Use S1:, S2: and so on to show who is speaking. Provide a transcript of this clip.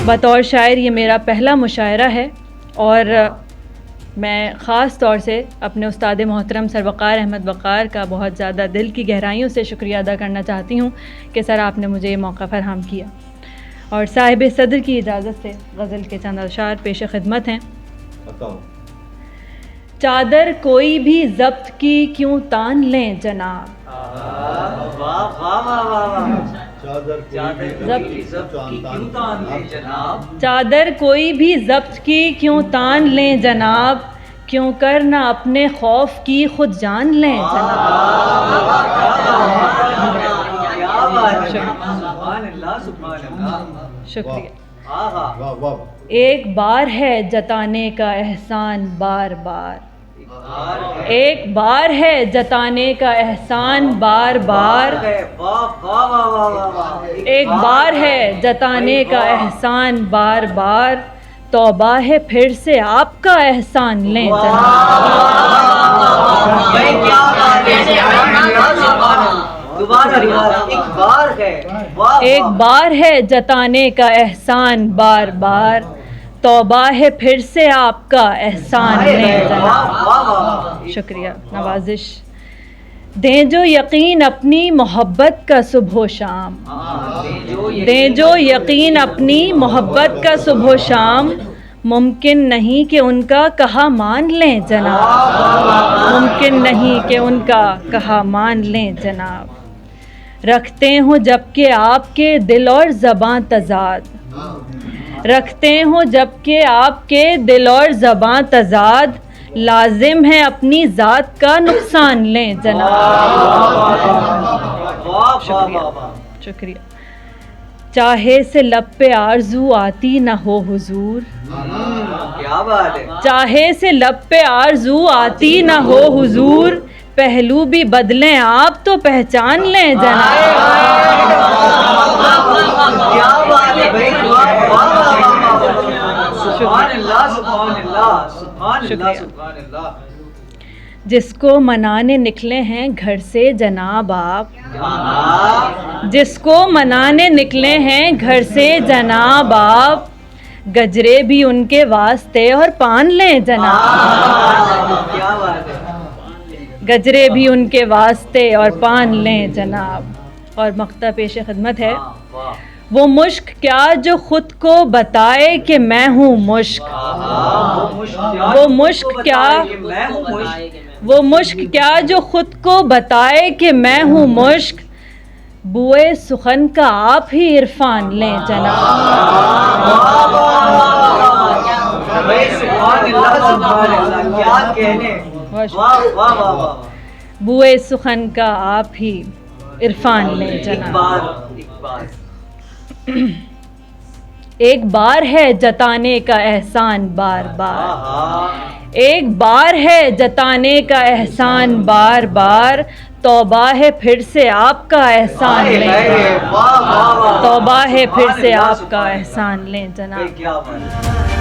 S1: बतौर शायर ये मेरा पहला मुशायरा है और मैं ख़ास तौर से अपने उस्ताद मोहतरम सर वक़ार अहमद वक़ार का बहुत ज़्यादा दिल की गहराइयों से शुक्रिया अदा करना चाहती हूँ कि सर आपने मुझे ये मौका फराहम किया। और साहिब सदर की इजाज़त से गज़ल के चंद अशार पेश खिदमत हैं। चादर कोई भी ज़ब्त की क्यों तान लें जनाब, चादर कोई भी ज़ब्त की क्यों तान लें जनाब, क्यों कर ना अपने खौफ की खुद जान लें जनाब। शुक्रिया। एक बार है जताने का एहसान बार बार, एक बार है जताने का एहसान बार बार, एक बार है जताने का एहसान बार बार, तौबा है फिर से आपका एहसान लें एक बार है जताने का एहसान बार बार, तौबा है फिर से आपका एहसान लें जनाब। शुक्रिया। नवाजिश। दें जो यकीन अपनी मोहब्बत का सुबह शाम, दें जो यकीन अपनी मोहब्बत का सुबह शाम, मुमकिन नहीं कि उनका कहा मान लें जनाब, मुमकिन नहीं कि उनका कहा मान लें जनाब। रखते हो जबकि आपके दिल और ज़बां तज़ाद, रखते हो जबकि आपके दिल और ज़बां तज़ाद, लाजिम है अपनी ज़ात का नुकसान लें जनाब। शुक्रिया। चाहे से लब पे आरज़ू आती न हो हुजूर,
S2: क्या बात है,
S1: चाहे से लब पे आरज़ू आती न हो हुजूर, पहलू भी बदलें आप तो पहचान लें जनाब।
S2: क्या बात है भाई, सुभान अल्लाह सुभान अल्लाह सुभान अल्लाह सुभान अल्लाह।
S1: जिसको मनाने निकले हैं घर से जनाब आप, जिसको मनाने निकले हैं घर से जनाब आप, गजरे भी उनके वास्ते और पान लें जनाब।
S2: क्या बात है,
S1: गजरे भी उनके वास्ते और पान लें जनाब। और मक्ता पेश खिदमत है। वो मुश्क क्या जो खुद को बताए कि मैं हूँ मुश्क, वो मुश्क क्या, वो मुश्क क्या जो खुद को बताए कि मैं हूँ मुश्क, बुए सुखन का आप ही इरफान लें जनाब।
S2: क्या कहने,
S1: बुए सुखन का आप ही इरफान लें जनाब। एक बार है जताने का एहसान बार बार, एक बार है जताने का एहसान बार बार, तौबा है फिर से आपका एहसान लें, तौबा है फिर से आपका एहसान लें जनाब।